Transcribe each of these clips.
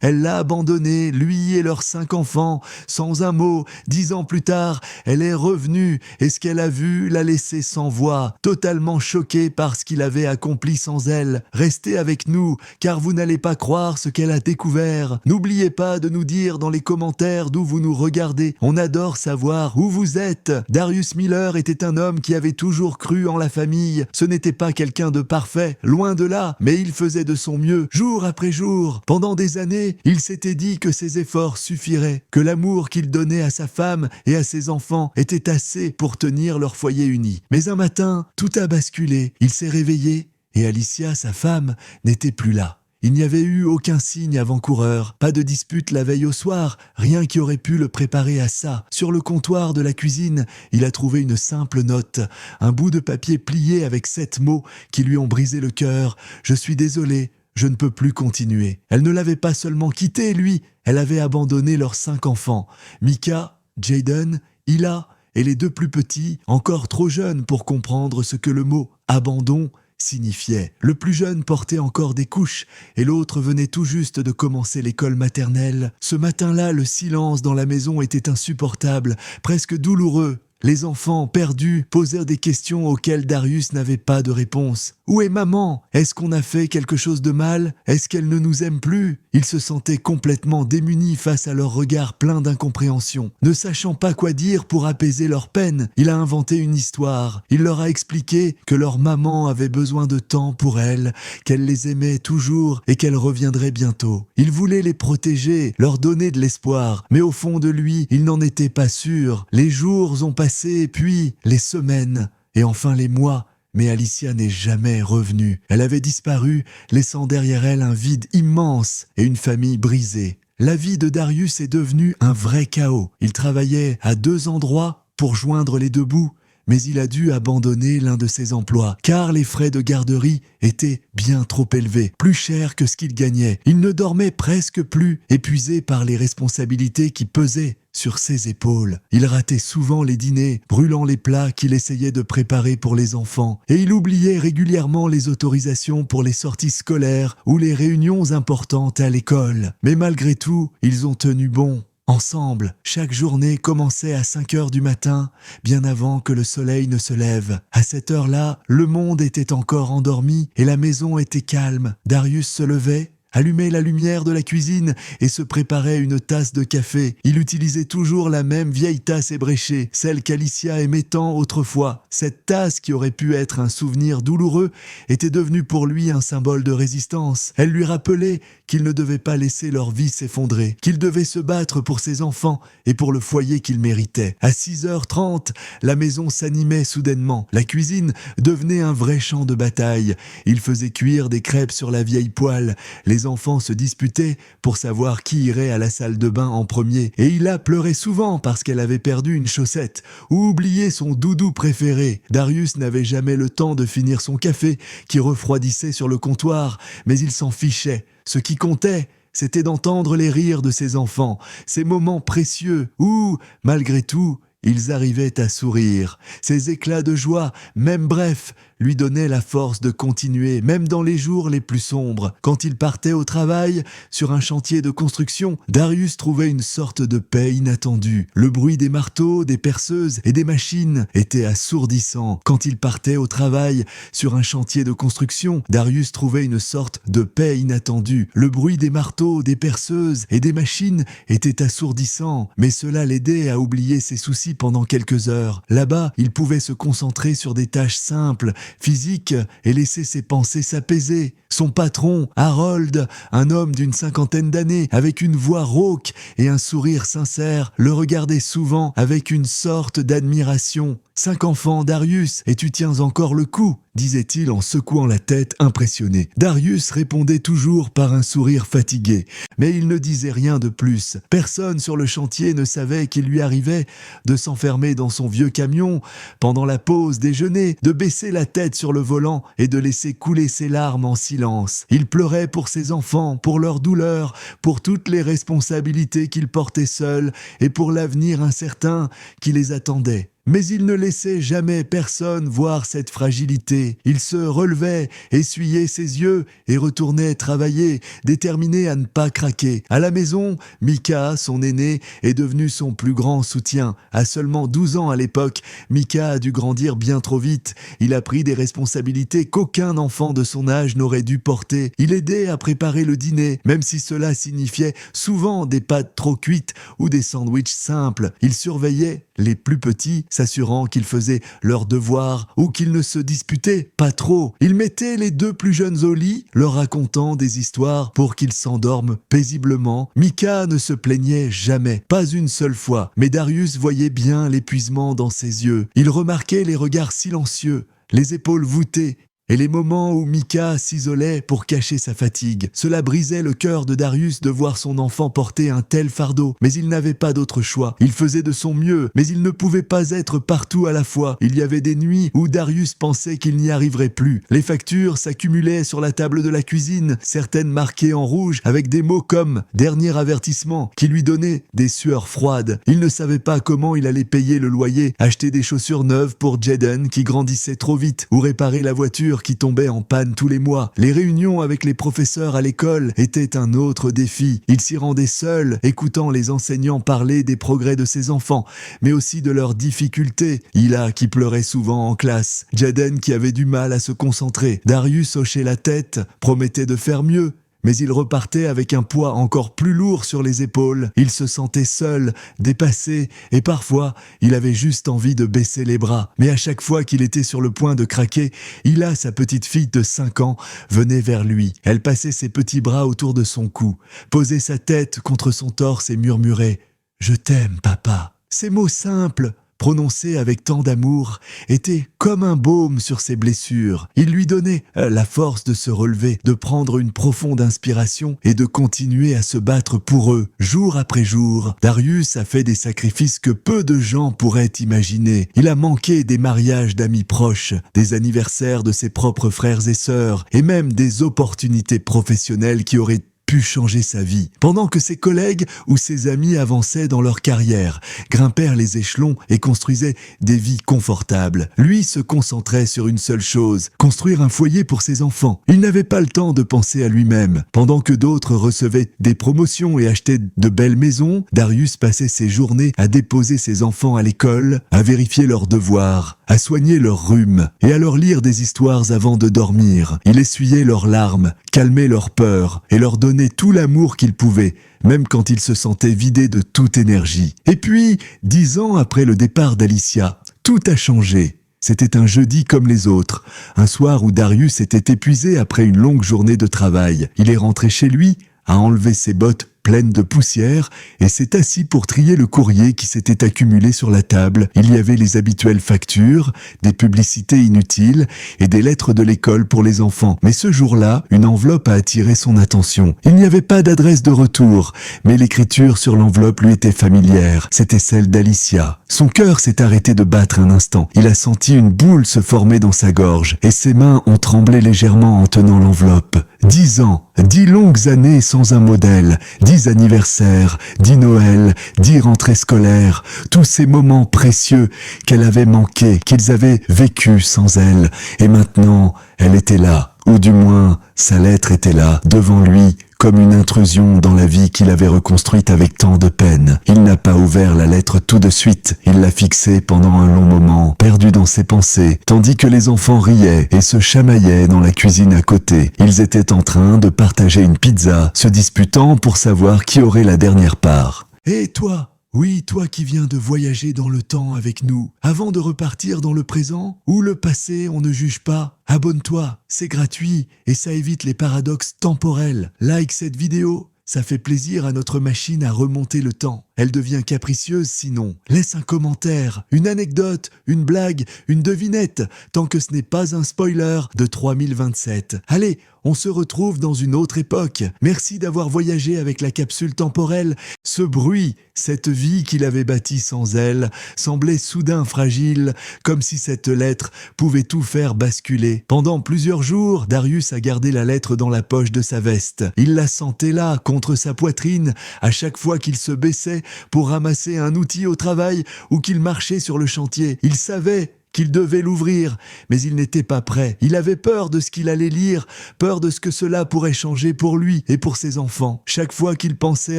Elle l'a abandonné, lui et leurs 5 enfants, sans un mot. 10 ans plus tard, elle est revenue et ce qu'elle a vu l'a laissée sans voix, totalement choquée par ce qu'il avait accompli sans elle. Restez avec nous, car vous n'allez pas croire ce qu'elle a découvert. N'oubliez pas de nous dire dans les commentaires d'où vous nous regardez. On adore savoir où vous êtes. Darius Miller était un homme qui avait toujours cru en la famille. Ce n'était pas quelqu'un de parfait, loin de là, mais il faisait de son mieux, jour après jour. Pendant des années, il s'était dit que ses efforts suffiraient, que l'amour qu'il donnait à sa femme et à ses enfants était assez pour tenir leur foyer uni. Mais un matin, tout a basculé. Il s'est réveillé et Alicia, sa femme, n'était plus là. Il n'y avait eu aucun signe avant-coureur, pas de dispute la veille au soir, rien qui aurait pu le préparer à ça. Sur le comptoir de la cuisine, il a trouvé une simple note, un bout de papier plié avec 7 mots qui lui ont brisé le cœur. « Je suis désolé. Je ne peux plus continuer. » Elle ne l'avait pas seulement quitté, lui, elle avait abandonné leurs 5 enfants. Mika, Jaden, Hila et les 2 plus petits, encore trop jeunes pour comprendre ce que le mot « abandon » signifiait. Le plus jeune portait encore des couches et l'autre venait tout juste de commencer l'école maternelle. Ce matin-là, le silence dans la maison était insupportable, presque douloureux. Les enfants, perdus, posèrent des questions auxquelles Darius n'avait pas de réponse. « Où est maman ? Est-ce qu'on a fait quelque chose de mal ? Est-ce qu'elle ne nous aime plus ?» Ils se sentaient complètement démunis face à leurs regards pleins d'incompréhension. Ne sachant pas quoi dire pour apaiser leur peine, il a inventé une histoire. Il leur a expliqué que leur maman avait besoin de temps pour elle, qu'elle les aimait toujours et qu'elle reviendrait bientôt. Il voulait les protéger, leur donner de l'espoir, mais au fond de lui, il n'en était pas sûr. Les jours ont passé, puis les semaines, et enfin les mois. Mais Alicia n'est jamais revenue. Elle avait disparu, laissant derrière elle un vide immense et une famille brisée. La vie de Darius est devenue un vrai chaos. Il travaillait à 2 endroits pour joindre les 2 bouts, mais il a dû abandonner l'un de ses emplois, car les frais de garderie étaient bien trop élevés, plus chers que ce qu'il gagnait. Il ne dormait presque plus, épuisé par les responsabilités qui pesaient sur ses épaules. Il ratait souvent les dîners, brûlant les plats qu'il essayait de préparer pour les enfants, et il oubliait régulièrement les autorisations pour les sorties scolaires ou les réunions importantes à l'école. Mais malgré tout, ils ont tenu bon. Ensemble, chaque journée commençait à 5 heures du matin, bien avant que le soleil ne se lève. À cette heure-là, le monde était encore endormi et la maison était calme. Darius se levait, allumait la lumière de la cuisine et se préparait une tasse de café. Il utilisait toujours la même vieille tasse ébréchée, celle qu'Alicia aimait tant autrefois. Cette tasse, qui aurait pu être un souvenir douloureux, était devenue pour lui un symbole de résistance. Elle lui rappelait qu'il ne devait pas laisser leur vie s'effondrer, qu'il devait se battre pour ses enfants et pour le foyer qu'il méritait. À 6h30, la maison s'animait soudainement. La cuisine devenait un vrai champ de bataille. Il faisait cuire des crêpes sur la vieille poêle. Les enfants se disputaient pour savoir qui irait à la salle de bain en premier. Et Hila pleurait souvent parce qu'elle avait perdu une chaussette ou oublié son doudou préféré. Darius n'avait jamais le temps de finir son café qui refroidissait sur le comptoir, mais il s'en fichait. Ce qui comptait, c'était d'entendre les rires de ses enfants, ces moments précieux où, malgré tout, ils arrivaient à sourire. Ces éclats de joie, même brefs, lui donnaient la force de continuer, même dans les jours les plus sombres. Quand il partait au travail, sur un chantier de construction, Darius trouvait une sorte de paix inattendue. Le bruit des marteaux, des perceuses et des machines était assourdissant. Quand il partait au travail, sur un chantier de construction, Darius trouvait une sorte de paix inattendue. Le bruit des marteaux, des perceuses et des machines était assourdissant, mais cela l'aidait à oublier ses soucis pendant quelques heures. Là-bas, il pouvait se concentrer sur des tâches simples, physiques, et laisser ses pensées s'apaiser. Son patron, Harold, un homme d'une 50aine d'années, avec une voix rauque et un sourire sincère, le regardait souvent avec une sorte d'admiration. « 5 enfants, Darius, et tu tiens encore le coup ?» disait-il en secouant la tête, impressionné. Darius répondait toujours par un sourire fatigué, mais il ne disait rien de plus. Personne sur le chantier ne savait qu'il lui arrivait de s'enfermer dans son vieux camion pendant la pause déjeuner, de baisser la tête sur le volant et de laisser couler ses larmes en silence. Il pleurait pour ses enfants, pour leur douleur, pour toutes les responsabilités qu'il portait seul et pour l'avenir incertain qui les attendait. Mais il ne laissait jamais personne voir cette fragilité. Il se relevait, essuyait ses yeux et retournait travailler, déterminé à ne pas craquer. À la maison, Micah, son aîné, est devenu son plus grand soutien. À seulement 12 ans à l'époque, Micah a dû grandir bien trop vite. Il a pris des responsabilités qu'aucun enfant de son âge n'aurait dû porter. Il aidait à préparer le dîner, même si cela signifiait souvent des pâtes trop cuites ou des sandwichs simples. Il surveillait les plus petits, s'assurant qu'ils faisaient leurs devoirs ou qu'ils ne se disputaient pas trop. Il mettait les 2 plus jeunes au lit, leur racontant des histoires pour qu'ils s'endorment paisiblement. Micah ne se plaignait jamais, pas une seule fois, mais Darius voyait bien l'épuisement dans ses yeux. Il remarquait les regards silencieux, les épaules voûtées, et les moments où Micah s'isolait pour cacher sa fatigue. Cela brisait le cœur de Darius de voir son enfant porter un tel fardeau, mais il n'avait pas d'autre choix. Il faisait de son mieux, mais il ne pouvait pas être partout à la fois. Il y avait des nuits où Darius pensait qu'il n'y arriverait plus. Les factures s'accumulaient sur la table de la cuisine, certaines marquées en rouge avec des mots comme « dernier avertissement » qui lui donnaient des sueurs froides. Il ne savait pas comment il allait payer le loyer, acheter des chaussures neuves pour Jaden qui grandissait trop vite ou réparer la voiture qui tombait en panne tous les mois. Les réunions avec les professeurs à l'école étaient un autre défi. Il s'y rendait seul, écoutant les enseignants parler des progrès de ses enfants, mais aussi de leurs difficultés. Ila qui pleurait souvent en classe, Jaden qui avait du mal à se concentrer. Darius hochait la tête, promettait de faire mieux, mais il repartait avec un poids encore plus lourd sur les épaules. Il se sentait seul, dépassé, et parfois, il avait juste envie de baisser les bras. Mais à chaque fois qu'il était sur le point de craquer, Ila, sa petite fille de 5 ans, venait vers lui. Elle passait ses petits bras autour de son cou, posait sa tête contre son torse et murmurait « Je t'aime, papa ». Ces mots simples, prononcé avec tant d'amour, était comme un baume sur ses blessures. Il lui donnait la force de se relever, de prendre une profonde inspiration et de continuer à se battre pour eux, jour après jour. Darius a fait des sacrifices que peu de gens pourraient imaginer. Il a manqué des mariages d'amis proches, des anniversaires de ses propres frères et sœurs, et même des opportunités professionnelles qui auraient pu changer sa vie. Pendant que ses collègues ou ses amis avançaient dans leur carrière, grimpèrent les échelons et construisaient des vies confortables, lui se concentrait sur une seule chose, construire un foyer pour ses enfants. Il n'avait pas le temps de penser à lui-même. Pendant que d'autres recevaient des promotions et achetaient de belles maisons, Darius passait ses journées à déposer ses enfants à l'école, à vérifier leurs devoirs, à soigner leur rhume et à leur lire des histoires avant de dormir. Il essuyait leurs larmes, calmait leurs peurs et leur donnait tout l'amour qu'il pouvait, même quand il se sentait vidé de toute énergie. Et puis, 10 ans après le départ d'Alicia, tout a changé. C'était un jeudi comme les autres, un soir où Darius était épuisé après une longue journée de travail. Il est rentré chez lui, a enlevé ses bottes pleine de poussière et s'est assis pour trier le courrier qui s'était accumulé sur la table. Il y avait les habituelles factures, des publicités inutiles et des lettres de l'école pour les enfants. Mais ce jour-là, une enveloppe a attiré son attention. Il n'y avait pas d'adresse de retour, mais l'écriture sur l'enveloppe lui était familière. C'était celle d'Alicia. Son cœur s'est arrêté de battre un instant. Il a senti une boule se former dans sa gorge et ses mains ont tremblé légèrement en tenant l'enveloppe. 10 ans, 10 longues années sans un modèle, 10 anniversaires, 10 Noël, 10 rentrées scolaires, tous ces moments précieux qu'elle avait manqués, qu'ils avaient vécus sans elle. Et maintenant, elle était là, ou du moins, sa lettre était là, devant lui, comme une intrusion dans la vie qu'il avait reconstruite avec tant de peine. Il n'a pas ouvert la lettre tout de suite, il l'a fixée pendant un long moment, perdu dans ses pensées, tandis que les enfants riaient et se chamaillaient dans la cuisine à côté. Ils étaient en train de partager une pizza, se disputant pour savoir qui aurait la dernière part. « Et toi ? Oui, toi qui viens de voyager dans le temps avec nous, avant de repartir dans le présent, ou le passé, on ne juge pas. Abonne-toi, c'est gratuit et ça évite les paradoxes temporels. Like cette vidéo, ça fait plaisir à notre machine à remonter le temps. Elle devient capricieuse sinon. Laisse un commentaire, une anecdote, une blague, une devinette, tant que ce n'est pas un spoiler de 3027. Allez, on se retrouve dans une autre époque. Merci d'avoir voyagé avec la capsule temporelle. Ce bruit, cette vie qu'il avait bâtie sans elle, semblait soudain fragile, comme si cette lettre pouvait tout faire basculer. Pendant plusieurs jours, Darius a gardé la lettre dans la poche de sa veste. Il la sentait là, contre sa poitrine, à chaque fois qu'il se baissait pour ramasser un outil au travail ou qu'il marchait sur le chantier. Il savait qu'il devait l'ouvrir, mais il n'était pas prêt. Il avait peur de ce qu'il allait lire, peur de ce que cela pourrait changer pour lui et pour ses enfants. Chaque fois qu'il pensait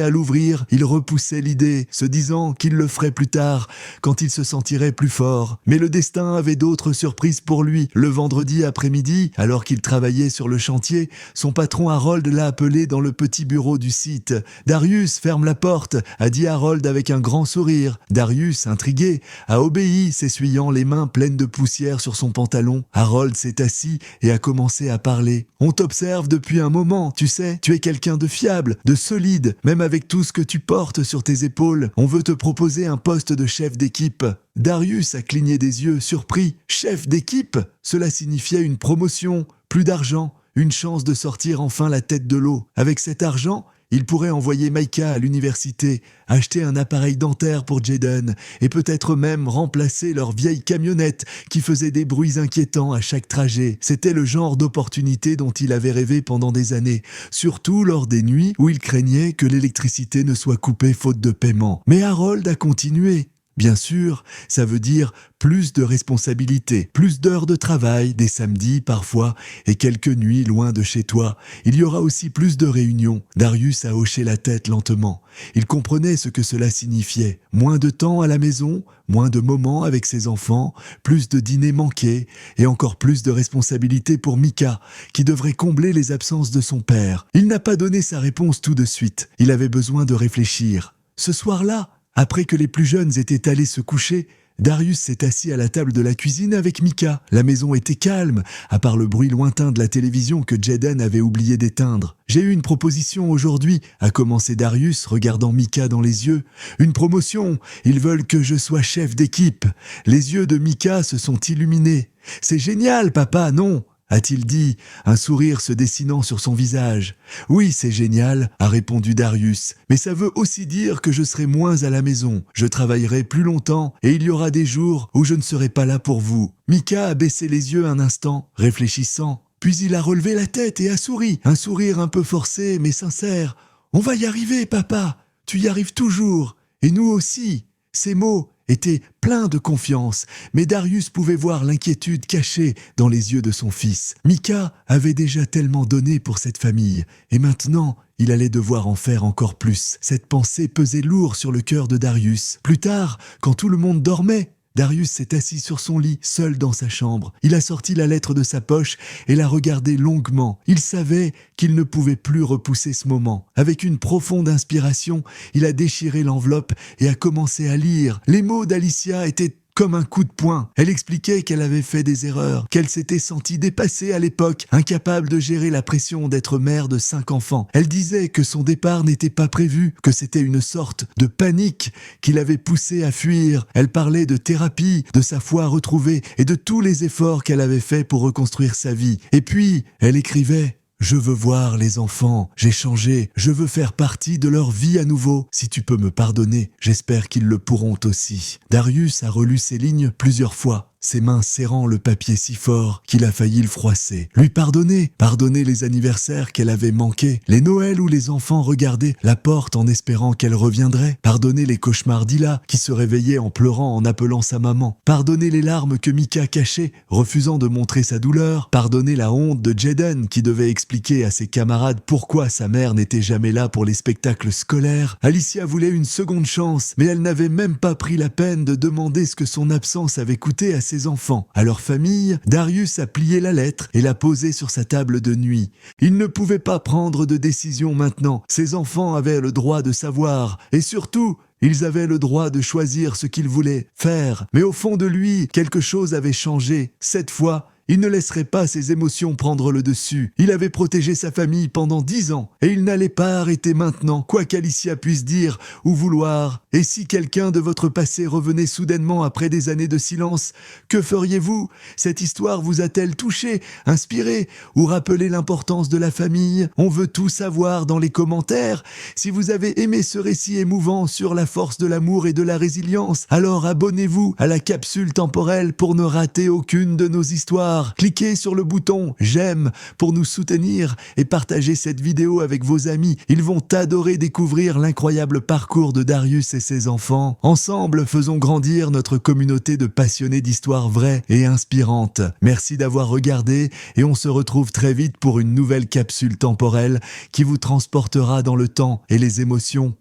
à l'ouvrir, il repoussait l'idée, se disant qu'il le ferait plus tard, quand il se sentirait plus fort. Mais le destin avait d'autres surprises pour lui. Le vendredi après-midi, alors qu'il travaillait sur le chantier, son patron Harold l'a appelé dans le petit bureau du site. « Darius, ferme la porte !» a dit Harold avec un grand sourire. Darius, intrigué, a obéi, s'essuyant les mains pleine de poussière sur son pantalon. Harold s'est assis et a commencé à parler. « On t'observe depuis un moment, tu sais, tu es quelqu'un de fiable, de solide, même avec tout ce que tu portes sur tes épaules. On veut te proposer un poste de chef d'équipe. » Darius a cligné des yeux, surpris. Chef d'équipe ? Cela signifiait une promotion, plus d'argent, une chance de sortir enfin la tête de l'eau. Avec cet argent, il pourrait envoyer Micah à l'université, acheter un appareil dentaire pour Jaden et peut-être même remplacer leur vieille camionnette qui faisait des bruits inquiétants à chaque trajet. C'était le genre d'opportunité dont il avait rêvé pendant des années, surtout lors des nuits où il craignait que l'électricité ne soit coupée faute de paiement. Mais Harold a continué. Bien sûr, ça veut dire plus de responsabilités, plus d'heures de travail, des samedis parfois, et quelques nuits loin de chez toi. Il y aura aussi plus de réunions. Darius a hoché la tête lentement. Il comprenait ce que cela signifiait. Moins de temps à la maison, moins de moments avec ses enfants, plus de dîners manqués, et encore plus de responsabilités pour Micah, qui devrait combler les absences de son père. Il n'a pas donné sa réponse tout de suite. Il avait besoin de réfléchir. Ce soir-là, après que les plus jeunes étaient allés se coucher, Darius s'est assis à la table de la cuisine avec Micah. La maison était calme, à part le bruit lointain de la télévision que Jaden avait oublié d'éteindre. « J'ai eu une proposition aujourd'hui », a commencé Darius, regardant Micah dans les yeux. « Une promotion, ils veulent que je sois chef d'équipe. » Les yeux de Micah se sont illuminés. « C'est génial, papa, non ?» a-t-il dit, un sourire se dessinant sur son visage. « Oui, c'est génial », a répondu Darius, « mais ça veut aussi dire que je serai moins à la maison. Je travaillerai plus longtemps et il y aura des jours où je ne serai pas là pour vous. » Micah a baissé les yeux un instant, réfléchissant. Puis il a relevé la tête et a souri, un sourire un peu forcé mais sincère. « On va y arriver, papa. Tu y arrives toujours. Et nous aussi. » Ces mots était plein de confiance, mais Darius pouvait voir l'inquiétude cachée dans les yeux de son fils. Micah avait déjà tellement donné pour cette famille, et maintenant, il allait devoir en faire encore plus. Cette pensée pesait lourd sur le cœur de Darius. Plus tard, quand tout le monde dormait, Darius s'est assis sur son lit, seul dans sa chambre. Il a sorti la lettre de sa poche et l'a regardée longuement. Il savait qu'il ne pouvait plus repousser ce moment. Avec une profonde inspiration, il a déchiré l'enveloppe et a commencé à lire. Les mots d'Alicia étaient comme un coup de poing. Elle expliquait qu'elle avait fait des erreurs, qu'elle s'était sentie dépassée à l'époque, incapable de gérer la pression d'être mère de 5 enfants. Elle disait que son départ n'était pas prévu, que c'était une sorte de panique qui l'avait poussée à fuir. Elle parlait de thérapie, de sa foi retrouvée et de tous les efforts qu'elle avait faits pour reconstruire sa vie. Et puis, elle écrivait: je veux voir les enfants, j'ai changé, je veux faire partie de leur vie à nouveau. Si tu peux me pardonner, j'espère qu'ils le pourront aussi. Darius a relu ces lignes plusieurs fois, ses mains serrant le papier si fort qu'il a failli le froisser. Lui pardonner, pardonner les anniversaires qu'elle avait manqués, les Noëls où les enfants regardaient la porte en espérant qu'elle reviendrait, pardonner les cauchemars d'Ila qui se réveillait en pleurant en appelant sa maman, pardonner les larmes que Micah cachait, refusant de montrer sa douleur, pardonner la honte de Jaden qui devait expliquer à ses camarades pourquoi sa mère n'était jamais là pour les spectacles scolaires. Alicia voulait une seconde chance, mais elle n'avait même pas pris la peine de demander ce que son absence avait coûté à ses enfants. À leur famille, Darius a plié la lettre et l'a posée sur sa table de nuit. Il ne pouvait pas prendre de décision maintenant. Ses enfants avaient le droit de savoir, et surtout, ils avaient le droit de choisir ce qu'ils voulaient faire. Mais au fond de lui, quelque chose avait changé. Cette fois, Il ne laisserait pas ses émotions prendre le dessus. Il avait protégé sa famille pendant 10 ans et il n'allait pas arrêter maintenant, quoi qu'Alicia puisse dire ou vouloir. Et si quelqu'un de votre passé revenait soudainement après des années de silence, que feriez-vous? Cette histoire vous a-t-elle touché, inspiré ou rappelé l'importance de la famille? On veut tout savoir dans les commentaires. Si vous avez aimé ce récit émouvant sur la force de l'amour et de la résilience, alors abonnez-vous à la capsule temporelle pour ne rater aucune de nos histoires. Cliquez sur le bouton j'aime pour nous soutenir et partagez cette vidéo avec vos amis. Ils vont adorer découvrir l'incroyable parcours de Darius et ses enfants. Ensemble, faisons grandir notre communauté de passionnés d'histoires vraies et inspirantes. Merci d'avoir regardé et on se retrouve très vite pour une nouvelle capsule temporelle qui vous transportera dans le temps et les émotions.